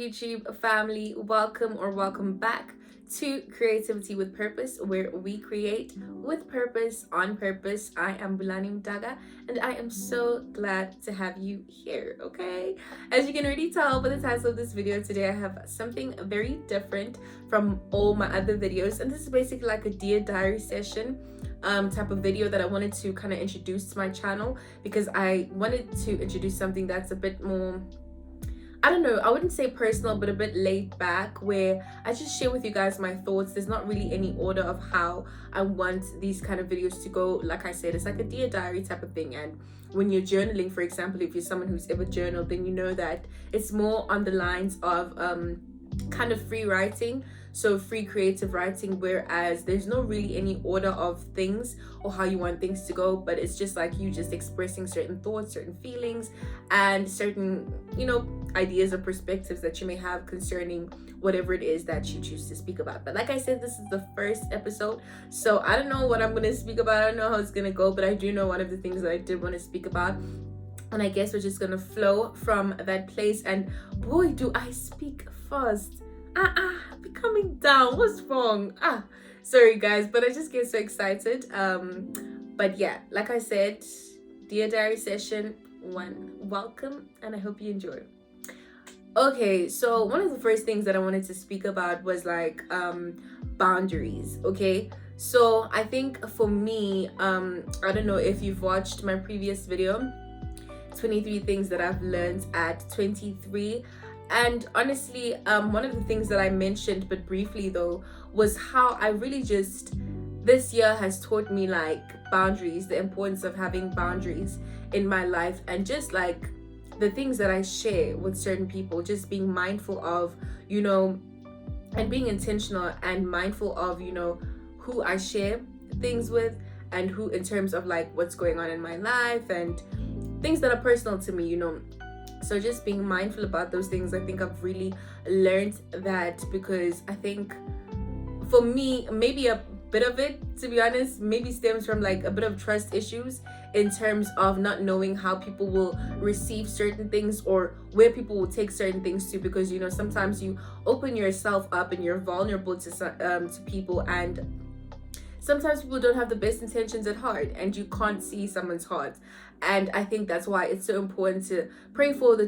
YouTube family. Welcome back to Creativity with Purpose, where we create with purpose on purpose. I am Bulani Mdaga, and I am so glad to have you here. Okay, as you can already tell by the title of this video today, I have something very different from all my other videos, and this is basically like a Dear Diary session type of video that I wanted to kind of introduce to my channel, because I wanted to introduce something that's a bit more, I don't know, I wouldn't say personal, but a bit laid back, where I just share with you guys my thoughts. There's not really any order of how I want these kind of videos to go. Like I said, it's like a Dear Diary type of thing. And when you're journaling, for example, if you're someone who's ever journaled, then you know that it's more on the lines of kind of free writing, so free creative writing, whereas there's no really any order of things or how you want things to go, but it's just like you just expressing certain thoughts, certain feelings, and certain, ideas or perspectives that you may have concerning whatever it is that you choose to speak about. But like I said, this is the first episode, so I don't know what I'm going to speak about. I don't know how it's going to go, but I do know one of the things that I did want to speak about, and I guess we're just gonna flow from that place. And boy, do I speak fast. Be coming down. What's wrong? Sorry guys, but I just get so excited. But yeah, like I said, Dear Diary session 1. Welcome, and I hope you enjoy. Okay, so one of the first things that I wanted to speak about was like boundaries. Okay, so I think for me, I don't know if you've watched my previous video, 23 things that I've learned at 23, and honestly, one of the things that I mentioned but briefly though was how I really just, this year has taught me like boundaries, the importance of having boundaries in my life, and just like the things that I share with certain people, just being mindful of, and being intentional and mindful of, who I share things with, and who, in terms of like what's going on in my life and things that are personal to me, so just being mindful about those things. I think I've really learned that, because I think for me, maybe a bit of it, to be honest, maybe stems from like a bit of trust issues, in terms of not knowing how people will receive certain things or where people will take certain things to, because sometimes you open yourself up and you're vulnerable to people, and sometimes people don't have the best intentions at heart, and you can't see someone's heart. And I think that's why it's so important to pray for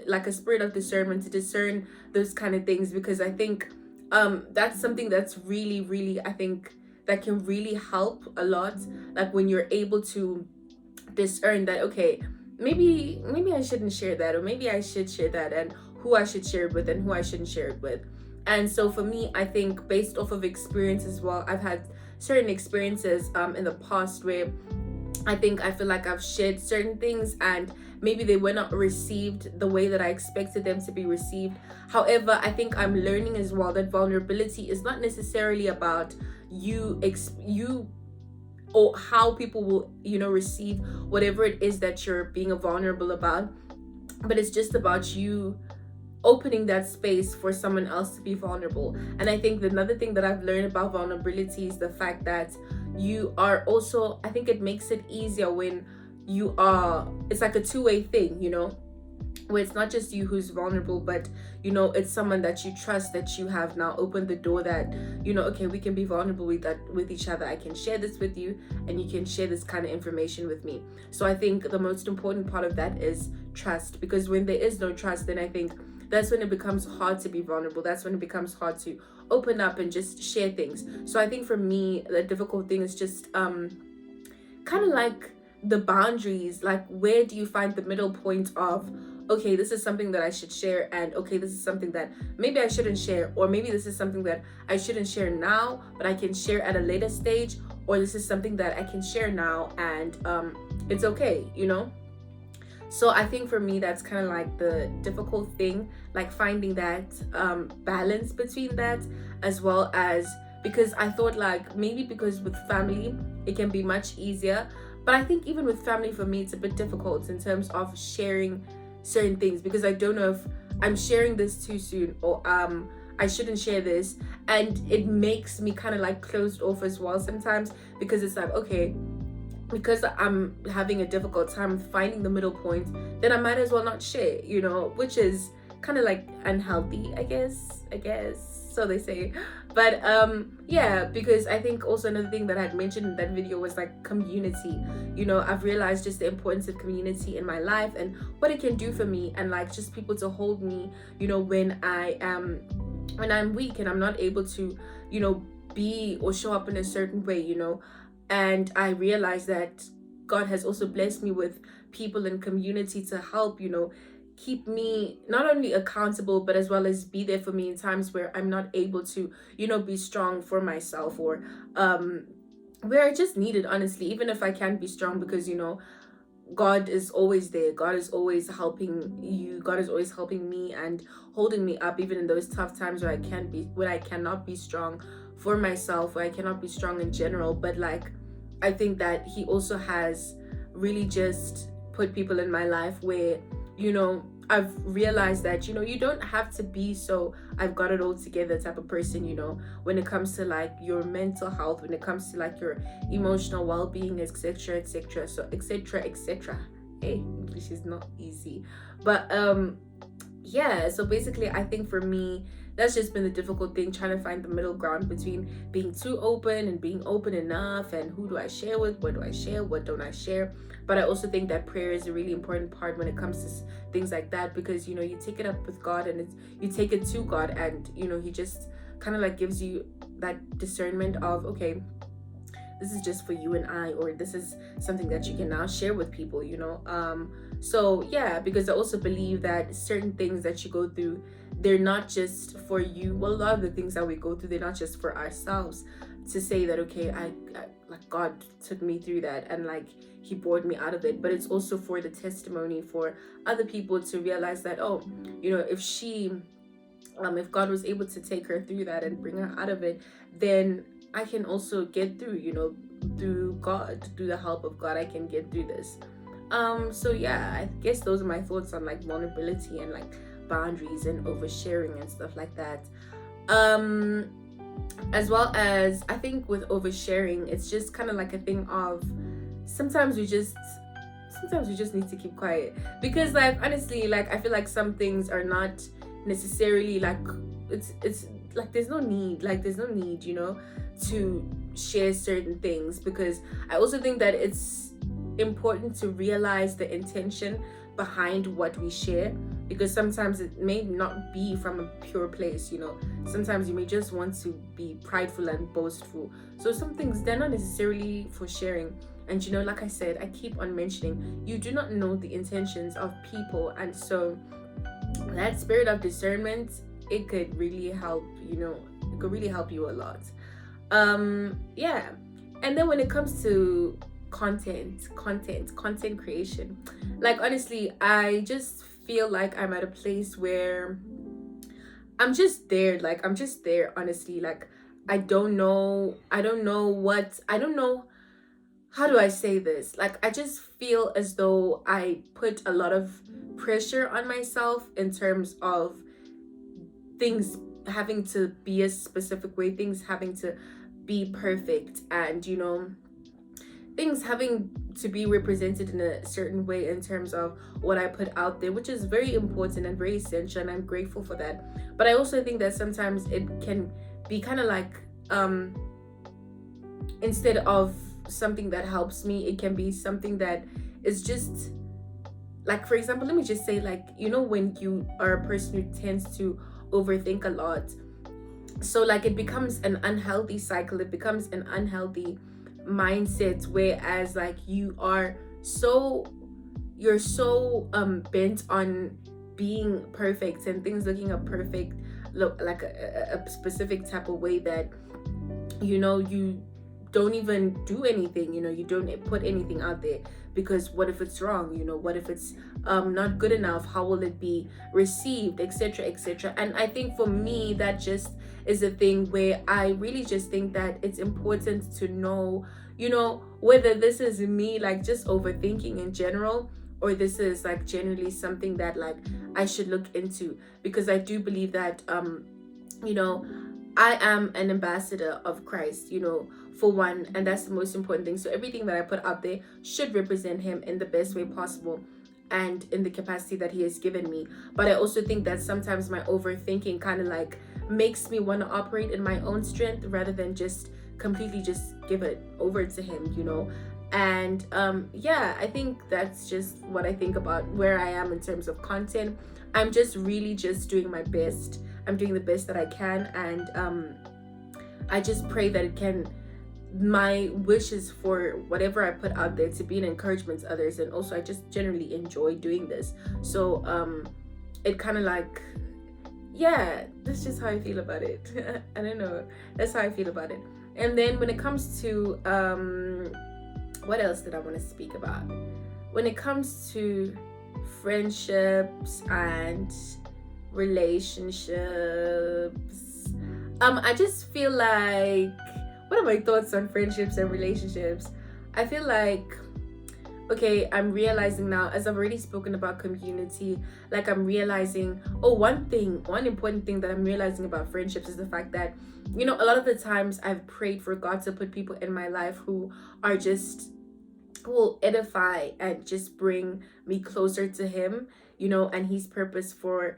like a spirit of discernment to discern those kind of things, because I think that's something that's really, really, I think that can really help a lot. Like when you're able to discern that, okay, maybe I shouldn't share that, or maybe I should share that, and who I should share it with and who I shouldn't share it with. And so for me, I think based off of experience as well, I've had certain experiences in the past where I feel like I've shared certain things and maybe they were not received the way that I expected them to be received. However, I think I'm learning as well that vulnerability is not necessarily about you or how people will, receive whatever it is that you're being vulnerable about, but it's just about you opening that space for someone else to be vulnerable. And I think another thing that I've learned about vulnerability is the fact that you are also, I think it makes it easier when it's like a two-way thing, where it's not just you who's vulnerable, but it's someone that you trust, that you have now opened the door that, okay, we can be vulnerable with each other. I can share this with you, and you can share this kind of information with me. So I think the most important part of that is trust, because when there is no trust, then I think that's when it becomes hard to be vulnerable. That's when it becomes hard to open up and just share things. So I think for me, the difficult thing is just kind of like the boundaries. Like, where do you find the middle point of, okay, this is something that I should share, and okay, this is something that maybe I shouldn't share, or maybe this is something that I shouldn't share now, but I can share at a later stage, or this is something that I can share now and it's okay, So I think for me, that's kind of like the difficult thing, like finding that balance between that, as well as, because I thought like maybe because with family, it can be much easier. But I think even with family, for me, it's a bit difficult in terms of sharing certain things, because I don't know if I'm sharing this too soon, or I shouldn't share this. And it makes me kind of like closed off as well sometimes, because it's like, okay, because I'm having a difficult time finding the middle point, then I might as well not share, which is kind of like unhealthy, I guess so they say. But yeah, because I think also another thing that I had mentioned in that video was like community. I've realized just the importance of community in my life and what it can do for me, and like just people to hold me, when I'm weak and I'm not able to, be or show up in a certain way. And I realized that God has also blessed me with people and community to help, keep me not only accountable, but as well as be there for me in times where I'm not able to, be strong for myself, or where I just need it, honestly, even if I can't be strong, because God is always there. God is always helping you. God is always helping me and holding me up, even in those tough times where I cannot be strong for myself, where I cannot be strong in general. But like, I think that He also has really just put people in my life where, I've realized that, you don't have to be so I've got it all together type of person, when it comes to like your mental health, when it comes to like your emotional well-being, etc, etc, so etc etc. Hey, English is not easy. But yeah, so basically I think for me that's just been the difficult thing, trying to find the middle ground between being too open and being open enough, and who do I share with, what do I share, what don't I share. But I also think that prayer is a really important part when it comes to things like that, because you take it up with God, and you take it to God, and He just kind of like gives you that discernment of, okay, this is just for you and I, or this is something that you can now share with people. So yeah, because I also believe that certain things that you go through, they're not just for you. Well, a lot of the things that we go through, they're not just for ourselves to say that, okay, I like God took me through that and like He brought me out of it, but it's also for the testimony for other people to realize that, oh, if God was able to take her through that and bring her out of it, then I can also get through, through God, through the help of God, I can get through this. So yeah, I guess those are my thoughts on like vulnerability and like boundaries and oversharing and stuff like that. As well as I think with oversharing, it's just kind of like a thing of sometimes we just need to keep quiet, because like honestly, like I feel like some things are not necessarily like it's like there's no need, to share certain things, because I also think that it's important to realize the intention behind what we share, because sometimes it may not be from a pure place. Sometimes you may just want to be prideful and boastful, so some things, they're not necessarily for sharing. And like I said, I keep on mentioning, you do not know the intentions of people, and so that spirit of discernment, it could really help, it could really help you a lot. Yeah. And then when it comes to content creation, like honestly, I just feel like I'm at a place where I'm just there, honestly. Like I don't know how do I say this? Like I just feel as though I put a lot of pressure on myself in terms of things having to be a specific way, things having to be perfect, and things having to be represented in a certain way in terms of what I put out there, which is very important and very essential, and I'm grateful for that. But I also think that sometimes it can be kind of like instead of something that helps me, it can be something that is just like, for example, let me just say, like, when you are a person who tends to overthink a lot, so like it becomes an unhealthy cycle, it becomes an unhealthy mindset, whereas like you're so bent on being perfect and things looking a perfect look, like a specific type of way, that you don't even do anything, you don't put anything out there, because what if it's wrong, what if it's not good enough, how will it be received, etc etc. And I think for me, that just is a thing where I really just think that it's important to know, whether this is me like just overthinking in general, or this is like generally something that like I should look into, because I do believe that I am an ambassador of Christ, for one, and that's the most important thing. So everything that I put out there should represent Him in the best way possible. and in the capacity that he has given me. But I also think that sometimes my overthinking kind of like makes me want to operate in my own strength rather than just completely just give it over to him, and yeah, I think that's just what I think about where I am in terms of content. I'm just really just doing my best. I'm doing the best that I can, and I just pray that it can, my wish is for whatever I put out there to be an encouragement to others. And also I just generally enjoy doing this. So it kind of like, yeah, that's just how I feel about it. I don't know, that's how I feel about it. And then when it comes to what else did I want to speak about? When it comes to friendships and relationships, I just feel like, what are my thoughts on friendships and relationships? I feel like, okay, I'm realizing now, as I've already spoken about community, like I'm realizing, one important thing that I'm realizing about friendships is the fact that, a lot of the times I've prayed for God to put people in my life who are just, who will edify and just bring me closer to him, and his purpose for,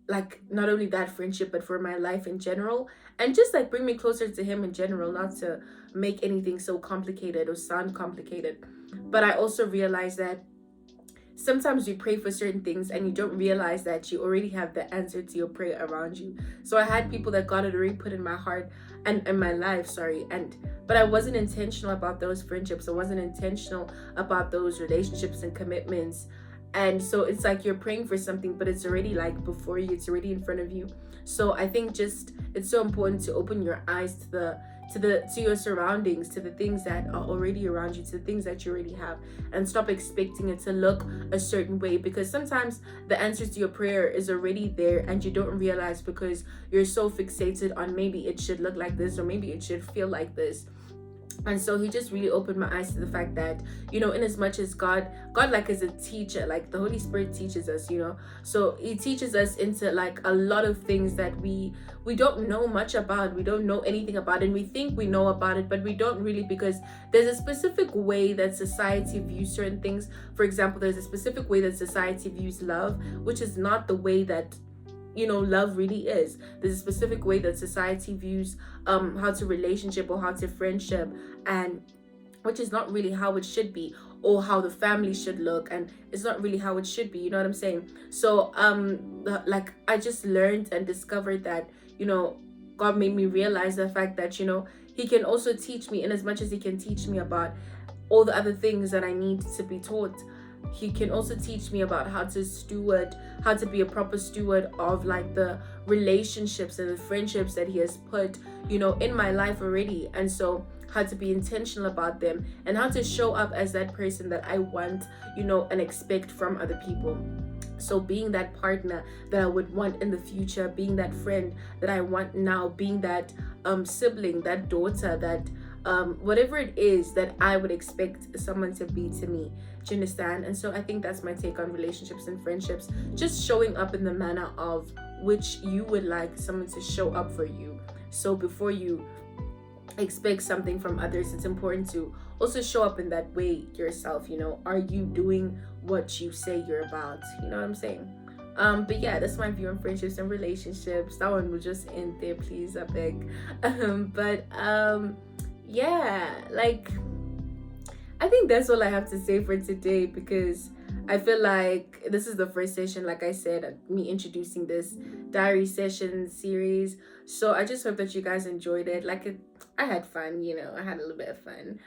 like, not only that friendship but for my life in general, and just like bring me closer to him in general, not to make anything so complicated or sound complicated. But I also realize that sometimes you pray for certain things and you don't realize that you already have the answer to your prayer around you. So I had people that God had already put in my heart and in my life, but I wasn't intentional about those friendships. I wasn't intentional about those relationships and commitments. And so it's like you're praying for something, but it's already like before you, it's already in front of you. So I think just it's so important to open your eyes to your surroundings, to the things that are already around you, to the things that you already have, and stop expecting it to look a certain way, because sometimes the answer to your prayer is already there and you don't realize because you're so fixated on maybe it should look like this or maybe it should feel like this. And so he just really opened my eyes to the fact that, in as much as God like is a teacher, like the Holy Spirit teaches us, so he teaches us into like a lot of things that we don't know much about, we don't know anything about, and we think we know about it, but we don't really, because there's a specific way that society views certain things. For example, there's a specific way that society views love, which is not the way that love really is. There's a specific way that society views how to relationship or how to friendship, and which is not really how it should be, or how the family should look, and it's not really how it should be, you know what I'm saying? So like I just learned and discovered that God made me realize the fact that he can also teach me, in as much as he can teach me about all the other things that I need to be taught. He can also teach me about how to be a proper steward of like the relationships and the friendships that he has put in my life already. And so how to be intentional about them, and how to show up as that person that I want and expect from other people. So being that partner that I would want in the future, being that friend that I want now, being that sibling, that daughter, that whatever it is that I would expect someone to be to me. Do you understand? And so I think that's my take on relationships and friendships. Just showing up in the manner of which you would like someone to show up for you. So before you expect something from others, it's important to also show up in that way yourself. Are you doing what you say you're about? You know what I'm saying? But yeah, that's my view on friendships and relationships. That one will just end there, please, I beg. Yeah, like I think that's all I have to say for today, because I feel like this is the first session, like I said, me introducing this diary session series. So I just hope that you guys enjoyed it. I had fun, I had a little bit of fun.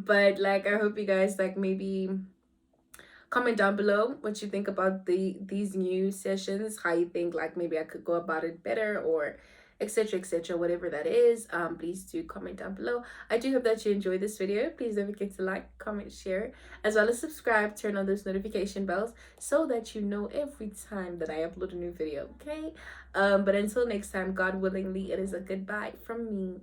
But like I hope you guys like maybe comment down below what you think about these new sessions, how you think like maybe I could go about it better, or etc, whatever that is. Please do comment down below. I do hope that you enjoyed this video. Please don't forget to like, comment, share, as well as subscribe, turn on those notification bells so that you know every time that I upload a new video. Okay, but until next time, God willingly, it is a goodbye from me.